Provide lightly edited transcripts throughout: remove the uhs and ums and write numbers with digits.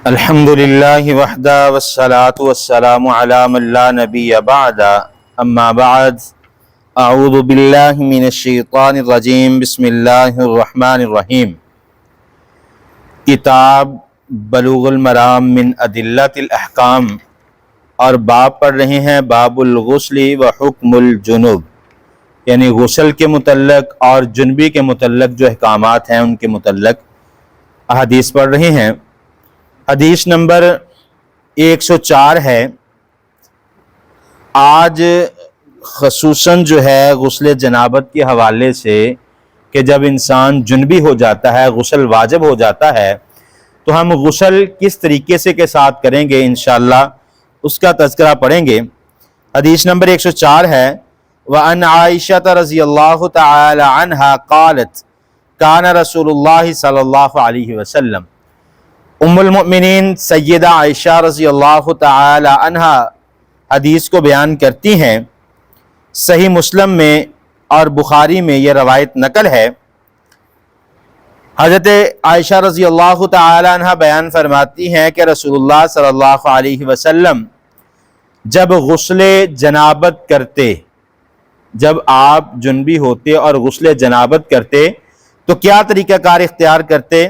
الحمد للہ وحدہ والصلاة والسلام علی من لا نبی بعد اما بعد اعوذ باللہ من الشیطان الرجیم بسم اللہ الرحمن الرحیم۔ کتاب بلوغ المرام من ادلۃ الاحکام اور باب پڑھ رہے ہیں باب الغسل و حکم الجنوب، یعنی غسل کے متعلق اور جنبی کے متعلق جو احکامات ہیں ان کے متعلق احادیث پڑھ رہے ہیں۔ حدیث نمبر 104 ہے۔ آج خصوصاً جو ہے غسل جنابت کے حوالے سے کہ جب انسان جنبی ہو جاتا ہے، غسل واجب ہو جاتا ہے، تو ہم غسل کس طریقے سے کے ساتھ کریں گے انشاءاللہ اس کا تذکرہ پڑھیں گے۔ حدیث نمبر 104 ہے۔ وَعَنْ عَائِشَةَ رضی اللہ تعالی عنہا قالت کان رسول اللہ صلی اللہ علیہ وسلم۔ ام المؤمنین سیدہ عائشہ رضی اللہ تعالی عنہا حدیث کو بیان کرتی ہیں، صحیح مسلم میں اور بخاری میں یہ روایت نقل ہے۔ حضرت عائشہ رضی اللہ تعالی عنہا بیان فرماتی ہیں کہ رسول اللہ صلی اللہ علیہ وسلم جب غسل جنابت کرتے، جب آپ جنبی ہوتے اور غسل جنابت کرتے تو کیا طریقہ کار اختیار کرتے؟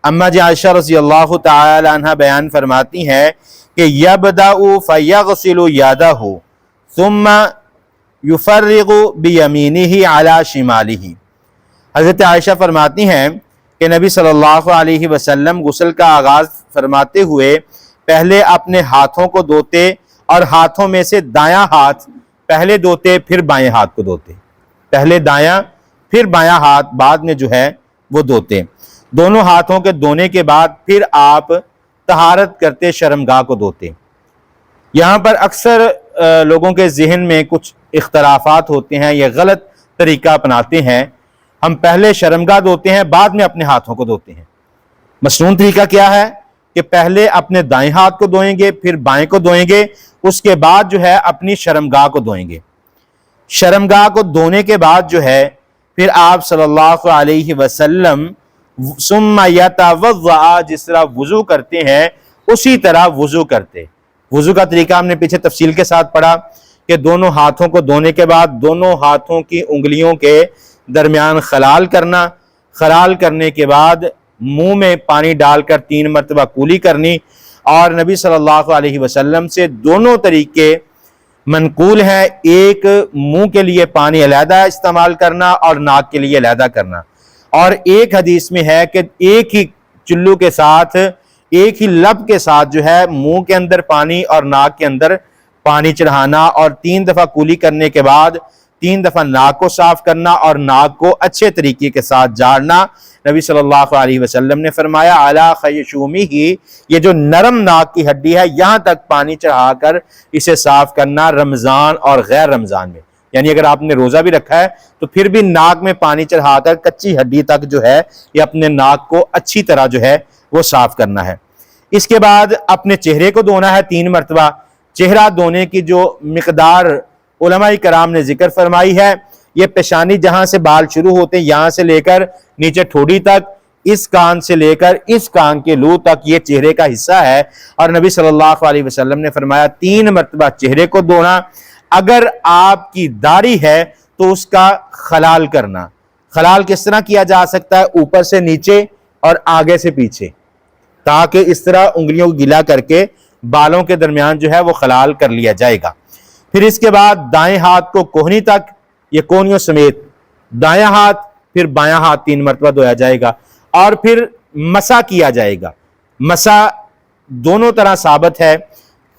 اما جی عائشہ رضی اللہ تعالی عنہ بیان فرماتی ہیں کہ یبدأ فیغسل یدہ ثم یفرغ بیمینہ علی شمالہ۔ حضرت عائشہ فرماتی ہیں کہ نبی صلی اللہ علیہ وسلم غسل کا آغاز فرماتے ہوئے پہلے اپنے ہاتھوں کو دھوتے اور ہاتھوں میں سے دایاں ہاتھ پہلے دھوتے پھر بائیں ہاتھ کو دھوتے، پہلے دایاں پھر بایاں ہاتھ بعد میں جو ہے وہ دھوتے۔ دونوں ہاتھوں کے دھونے کے بعد پھر آپ طہارت کرتے، شرمگاہ کو دھوتے۔ یہاں پر اکثر لوگوں کے ذہن میں کچھ اختلافات ہوتے ہیں، یہ غلط طریقہ اپناتے ہیں۔ ہم پہلے شرمگاہ دھوتے ہیں، بعد میں اپنے ہاتھوں کو دھوتے ہیں۔ مصنون طریقہ کیا ہے کہ پہلے اپنے دائیں ہاتھ کو دھوئیں گے، پھر بائیں کو دھوئیں گے، اس کے بعد جو ہے اپنی شرمگاہ کو دھوئیں گے۔ شرمگاہ کو دھونے کے بعد جو ہے پھر آپ صلی اللہ علیہ وسلم ثم یتوضأ، جس طرح وضو کرتے ہیں اسی طرح وضو کرتے۔ وضو کا طریقہ ہم نے پیچھے تفصیل کے ساتھ پڑھا کہ دونوں ہاتھوں کو دھونے کے بعد دونوں ہاتھوں کی انگلیوں کے درمیان خلال کرنا، خلال کرنے کے بعد منہ میں پانی ڈال کر 3 مرتبہ کولی کرنی، اور نبی صلی اللہ علیہ وسلم سے دونوں طریقے منقول ہیں، ایک منہ کے لیے پانی علیحدہ استعمال کرنا اور ناک کے لیے علیحدہ کرنا، اور ایک حدیث میں ہے کہ ایک ہی چلو کے ساتھ، ایک ہی لب کے ساتھ جو ہے منہ کے اندر پانی اور ناک کے اندر پانی چڑھانا، اور 3 دفعہ کولی کرنے کے بعد 3 دفعہ ناک کو صاف کرنا اور ناک کو اچھے طریقے کے ساتھ جھاڑنا۔ نبی صلی اللہ علیہ وسلم نے فرمایا علی خیشومہ، یہ جو نرم ناک کی ہڈی ہے یہاں تک پانی چڑھا کر اسے صاف کرنا، رمضان اور غیر رمضان میں، یعنی اگر آپ نے روزہ بھی رکھا ہے تو پھر بھی ناک میں پانی چڑھا کر کچی ہڈی تک جو ہے یہ اپنے ناک کو اچھی طرح جو ہے وہ صاف کرنا ہے۔ اس کے بعد اپنے چہرے کو دھونا ہے 3 مرتبہ۔ چہرہ دھونے کی جو مقدار علماء کرام نے ذکر فرمائی ہے، یہ پیشانی جہاں سے بال شروع ہوتے ہیں یہاں سے لے کر نیچے ٹھوڑی تک، اس کان سے لے کر اس کان کے لو تک یہ چہرے کا حصہ ہے، اور نبی صلی اللہ علیہ وسلم نے فرمایا 3 مرتبہ چہرے کو دھونا۔ اگر آپ کی داڑھی ہے تو اس کا خلال کرنا۔ خلال کس طرح کیا جا سکتا ہے؟ اوپر سے نیچے اور آگے سے پیچھے، تاکہ اس طرح انگلیوں کو گلا کر کے بالوں کے درمیان جو ہے وہ خلال کر لیا جائے گا۔ پھر اس کے بعد دائیں ہاتھ کو کوہنی تک، یہ کونیوں سمیت دائیں ہاتھ، پھر بایاں ہاتھ 3 مرتبہ دھویا جائے گا، اور پھر مسح کیا جائے گا۔ مسح دونوں طرح ثابت ہے،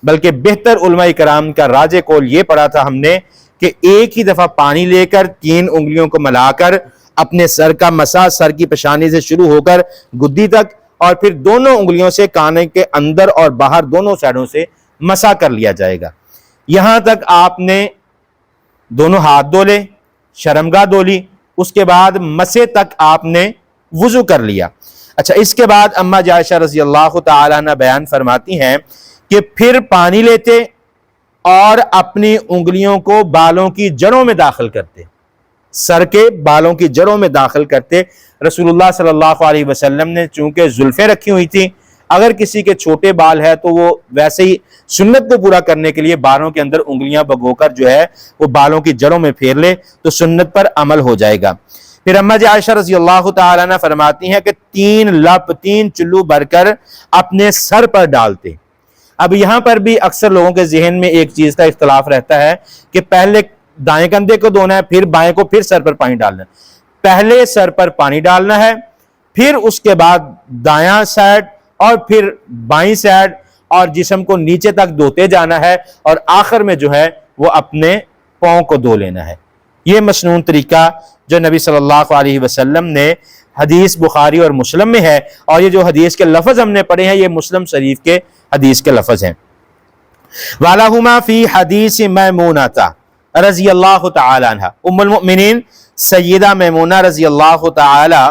بلکہ بہتر علماء کرام کا راجح قول یہ پڑھا تھا ہم نے کہ ایک ہی دفعہ پانی لے کر 3 انگلیوں کو ملا کر اپنے سر کا مسح، سر کی پیشانی سے شروع ہو کر گدی تک، اور پھر دونوں انگلیوں سے کانے کے اندر اور باہر دونوں سائڈوں سے مسح کر لیا جائے گا۔ یہاں تک آپ نے دونوں ہاتھ دھو لے، شرمگاہ دھو لی، اس کے بعد مسے تک آپ نے وضو کر لیا۔ اچھا، اس کے بعد اما عائشہ رضی اللہ تعالی عنہ بیان فرماتی ہیں کہ پھر پانی لیتے اور اپنی انگلیوں کو بالوں کی جڑوں میں داخل کرتے، سر کے بالوں کی جڑوں میں داخل کرتے۔ رسول اللہ صلی اللہ علیہ وسلم نے چونکہ زلفیں رکھی ہوئی تھی اگر کسی کے چھوٹے بال ہے تو وہ ویسے ہی سنت کو پورا کرنے کے لیے بالوں کے اندر انگلیاں بگو کر جو ہے وہ بالوں کی جڑوں میں پھیر لے تو سنت پر عمل ہو جائے گا۔ پھر اماں جی عائشہ رضی اللہ تعالیٰ عنہ فرماتی ہیں کہ 3 لپ 3 چلو بھر کر اپنے سر پر ڈالتے۔ اب یہاں پر بھی اکثر لوگوں کے ذہن میں ایک چیز کا اختلاف رہتا ہے کہ پہلے دائیں کندھے کو دھونا ہے، پھر بائیں کو، پھر سر پر پانی ڈالنا ہے۔ پہلے سر پر پانی ڈالنا ہے، پھر اس کے بعد دایاں سائڈ اور پھر بائیں سائڈ، اور جسم کو نیچے تک دھوتے جانا ہے، اور آخر میں جو ہے وہ اپنے پاؤں کو دھو لینا ہے۔ یہ مسنون طریقہ جو نبی صلی اللہ علیہ وسلم نے حدیث بخاری اور مسلم میں ہے، اور یہ جو حدیث کے لفظ ہم نے پڑھے ہیں یہ مسلم شریف کے حدیث کے لفظ ہیں۔ وَلَهُمَا فِي حَدِيثِ مَيْمُونَةَ رضی اللہ تعالی عنہ، ام المؤمنین سیدہ میمونہ رضی اللہ تعالی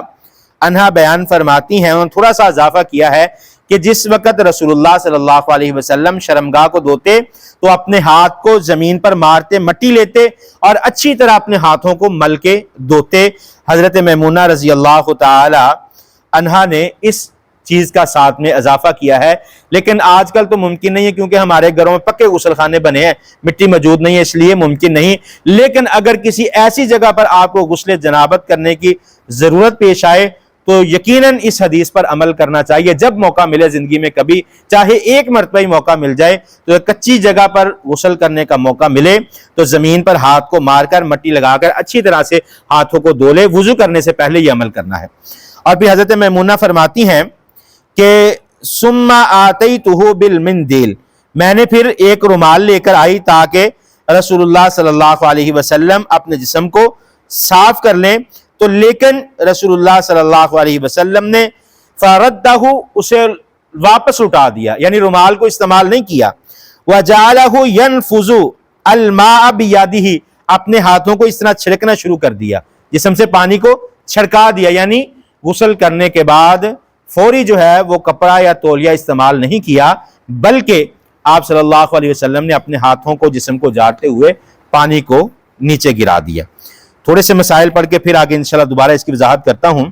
عنہ بیان فرماتی ہیں، انہوں نے تھوڑا سا اضافہ کیا ہے کہ جس وقت رسول اللہ صلی اللہ علیہ وسلم شرمگاہ کو دھوتے تو اپنے ہاتھ کو زمین پر مارتے، مٹی لیتے اور اچھی طرح اپنے ہاتھوں کو مل کے دھوتے۔ حضرت میمونہ رضی اللہ تعالی عنہا نے اس چیز کا ساتھ میں اضافہ کیا ہے، لیکن آج کل تو ممکن نہیں ہے کیونکہ ہمارے گھروں میں پکے غسل خانے بنے ہیں، مٹی موجود نہیں ہے، اس لیے ممکن نہیں۔ لیکن اگر کسی ایسی جگہ پر آپ کو غسل جنابت کرنے کی ضرورت پیش آئے تو یقیناً اس حدیث پر عمل کرنا چاہیے۔ جب موقع ملے زندگی میں، کبھی چاہے ایک مرتبہ ہی موقع مل جائے، تو کچی جگہ پر غسل کرنے کا موقع ملے تو زمین پر ہاتھ کو مار کر مٹی لگا کر اچھی طرح سے ہاتھوں کو دھو لے، وضو کرنے سے پہلے یہ عمل کرنا ہے۔ اور پھر حضرت میمونہ فرماتی ہیں کہ ثم آتیتہ بالمندیل، میں نے پھر ایک رومال لے کر آئی تاکہ رسول اللہ صلی اللہ علیہ وسلم اپنے جسم کو صاف کر لیں، تو لیکن رسول اللہ صلی اللہ علیہ وسلم نے فردہ، اسے واپس اٹھا دیا، یعنی رومال کو استعمال نہیں کیا۔ وجعلہ ینفذ الماء بیدہ، اپنے ہاتھوں کو اس طرح چھڑکنا شروع کر دیا، جسم سے پانی کو چھڑکا دیا، یعنی غسل کرنے کے بعد فوری جو ہے وہ کپڑا یا تولیہ استعمال نہیں کیا، بلکہ آپ صلی اللہ علیہ وسلم نے اپنے ہاتھوں کو جسم کو جھاڑتے ہوئے پانی کو نیچے گرا دیا۔ تھوڑے سے مسائل پڑھ کے پھر آگے انشاءاللہ دوبارہ اس کی وضاحت کرتا ہوں۔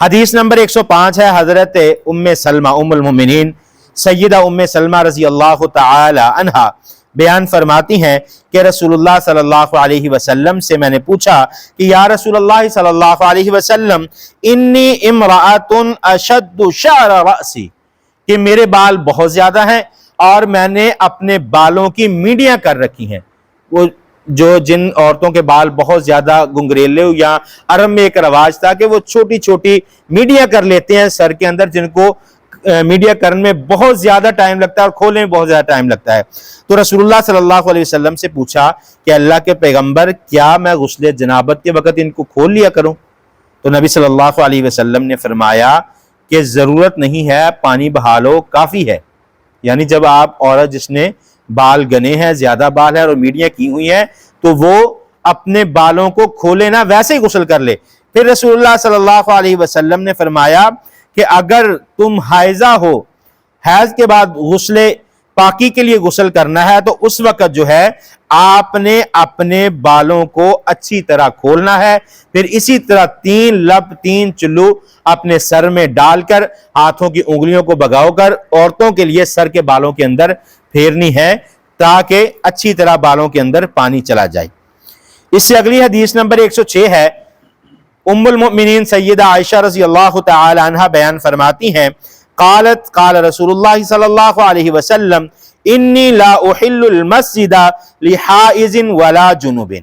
حدیث نمبر 105 ہے، حضرت ام سلمہ ام المؤمنین سیدہ ام سلمہ رضی اللہ تعالی عنہا بیان فرماتی ہیں کہ رسول اللہ صلی اللہ علیہ وسلم سے میں نے پوچھا کہ یا رسول اللہ صلی اللہ علیہ وسلم انی امرأۃ اشد شعر رأسی، کہ میرے بال بہت زیادہ ہیں اور میں نے اپنے بالوں کی میڈیاں کر رکھی ہیں۔ وہ جو جن عورتوں کے بال بہت زیادہ گنگریلے ہو، یا عرب میں ایک رواج تھا کہ وہ چھوٹی چھوٹی میڈیاں کر لیتے ہیں سر کے اندر، جن کو میڈیا کرنے میں بہت زیادہ ٹائم لگتا ہے اور کھولنے میں بہت زیادہ ٹائم لگتا ہے۔ تو رسول اللہ صلی اللہ علیہ وسلم سے پوچھا کہ اللہ کے پیغمبر، کیا میں غسل جنابت کے وقت ان کو کھول لیا کروں؟ تو نبی صلی اللہ علیہ وسلم نے فرمایا کہ ضرورت نہیں ہے، پانی بہا لو کافی ہے۔ یعنی جب آپ عورت جس نے بال گنے ہیں، زیادہ بال ہے اور میڈیاں کی ہوئی ہیں، تو وہ اپنے بالوں کو کھولے نہ، ویسے ہی غسل کر لے۔ پھر رسول اللہ صلی اللہ علیہ وسلم نے فرمایا کہ اگر تم حائضہ ہو، حیض کے بعد غسل پاکی کے لیے غسل کرنا ہے، تو اس وقت جو ہے آپ نے اپنے بالوں کو اچھی طرح کھولنا ہے، پھر اسی طرح 3 لپ 3 چلو اپنے سر میں ڈال کر ہاتھوں کی انگلیوں کو بگاؤ کر عورتوں کے لیے سر کے بالوں کے اندر پھیرنی ہے تاکہ اچھی طرح بالوں کے اندر پانی چلا جائے۔ اس سے اگلی حدیث نمبر 106 ہے، ام المؤمنین سیدہ عائشہ رضی اللہ تعالی عنہ بیان فرماتی ہیں، قالت قال رسول اللہ صلی اللہ علیہ وسلم انی لا احل المسجد لحائض ولا جنوب۔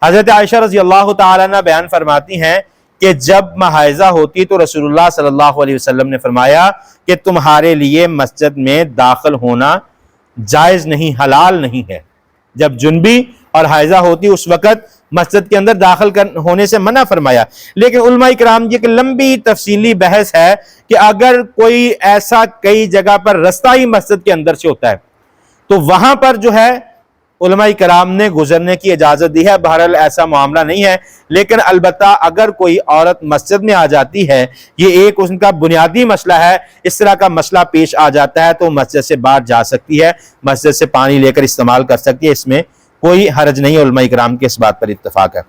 حضرت عائشہ رضی اللہ تعالی عنہ بیان فرماتی ہیں کہ جب میں حائضہ ہوتی تو رسول اللہ صلی اللہ علیہ وسلم نے فرمایا کہ تمہارے لیے مسجد میں داخل ہونا جائز نہیں، حلال نہیں ہے۔ جب جنبی اور حائضہ ہوتی اس وقت مسجد کے اندر داخل ہونے سے منع فرمایا۔ لیکن علماء کرام کی ایک لمبی تفصیلی بحث ہے کہ اگر کوئی ایسا کئی جگہ پر رستہ ہی مسجد کے اندر سے ہوتا ہے تو وہاں پر جو ہے علماء کرام نے گزرنے کی اجازت دی ہے، بہرحال ایسا معاملہ نہیں ہے۔ لیکن البتہ اگر کوئی عورت مسجد میں آ جاتی ہے، یہ ایک ان کا بنیادی مسئلہ ہے، اس طرح کا مسئلہ پیش آ جاتا ہے تو مسجد سے باہر جا سکتی ہے، مسجد سے پانی لے کر استعمال کر سکتی ہے، اس میں کوئی حرج نہیں ہے، علماء کرام کے اس بات پر اتفاق ہے۔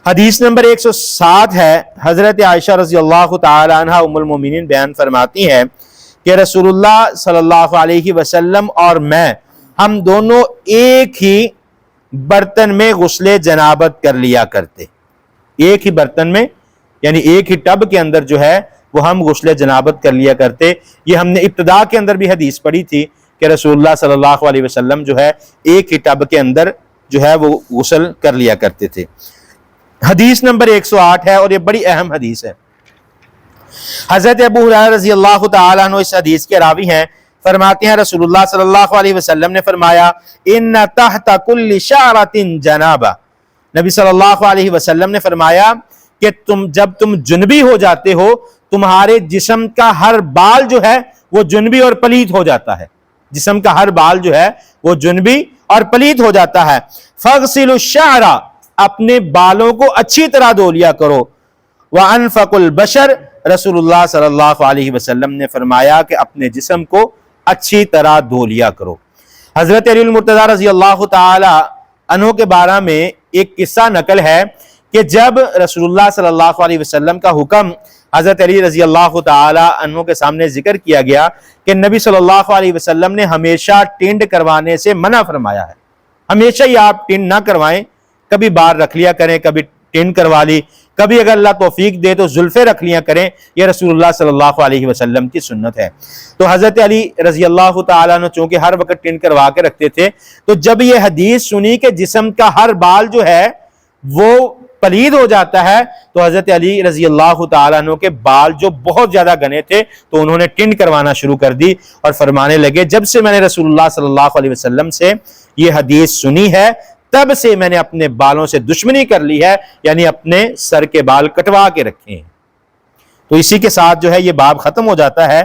حدیث نمبر 107 ہے، حضرت عائشہ رضی اللہ تعالی عنہ ام المومنین بیان فرماتی ہے کہ رسول اللہ صلی اللہ علیہ وسلم اور میں، ہم دونوں ایک ہی برتن میں غسل جنابت کر لیا کرتے، ایک ہی برتن میں یعنی ایک ہی ٹب کے اندر جو ہے وہ ہم غسل جنابت کر لیا کرتے۔ یہ ہم نے ابتدا کے اندر بھی حدیث پڑھی تھی کہ رسول اللہ صلی اللہ علیہ وسلم جو ہے ایک ہی ٹب کے اندر جو ہے وہ غسل کر لیا کرتے تھے۔ حدیث نمبر 108 ہے اور یہ بڑی اہم حدیث ہے۔ حضرت ابو ہریرہ رضی اللہ تعالیٰ عنہ اس حدیث کے راوی ہیں، فرماتے ہیں رسول اللہ صلی اللہ علیہ وسلم نے فرمایا ان تحت کل شعرۃ جنابہ، نبی صلی اللہ علیہ وسلم نے فرمایا کہ جب تم جنبی ہو جاتے ہو، تمہارے جسم کا ہر بال جو ہے وہ جنبی اور پلید ہو جاتا ہے، جسم کا ہر بال جو ہے وہ جنبی اور پلید ہو جاتا ہے۔ فاغسلوا الشعر، اپنے بالوں کو اچھی طرح دھو لیا کرو۔ وانفق البشر، رسول اللہ صلی اللہ علیہ وسلم نے فرمایا کہ اپنے جسم کو اچھی طرح دھو لیا کرو۔ حضرت علی المرتضیٰ رضی اللہ تعالی عنہ کے بارے میں ایک قصہ نقل ہے کہ جب رسول اللہ صلی اللہ علیہ وسلم کا حکم حضرت علی رضی اللہ تعالی عنہ کے سامنے ذکر کیا گیا کہ نبی صلی اللہ علیہ وسلم نے ہمیشہ ٹینڈ کروانے سے منع فرمایا ہے، ہمیشہ ہی آپ ٹینڈ نہ کروائیں، کبھی بار رکھ لیا کریں، کبھی ٹینڈ کروا لی، کبھی اگر اللہ توفیق دے تو زلفیں رکھ لیا کریں، یہ رسول اللہ صلی اللہ علیہ وسلم کی سنت ہے۔ تو حضرت علی رضی اللہ تعالیٰ عنہ چونکہ ہر وقت ٹینڈ کروا کے رکھتے تھے، تو جب یہ حدیث سنی کہ جسم کا ہر بال جو ہے وہ پلید ہو جاتا ہے، تو حضرت علی رضی اللہ تعالیٰ عنہ کے بال جو بہت زیادہ گھنے تھے تو انہوں نے ٹینڈ کروانا شروع کر دی اور فرمانے لگے جب سے میں نے رسول اللہ صلی اللہ علیہ وسلم سے یہ حدیث سنی ہے تب سے میں نے اپنے بالوں سے دشمنی کر لی ہے، یعنی اپنے سر کے بال کٹوا کے رکھے ہیں۔ تو اسی کے ساتھ جو ہے یہ باب ختم ہو جاتا ہے۔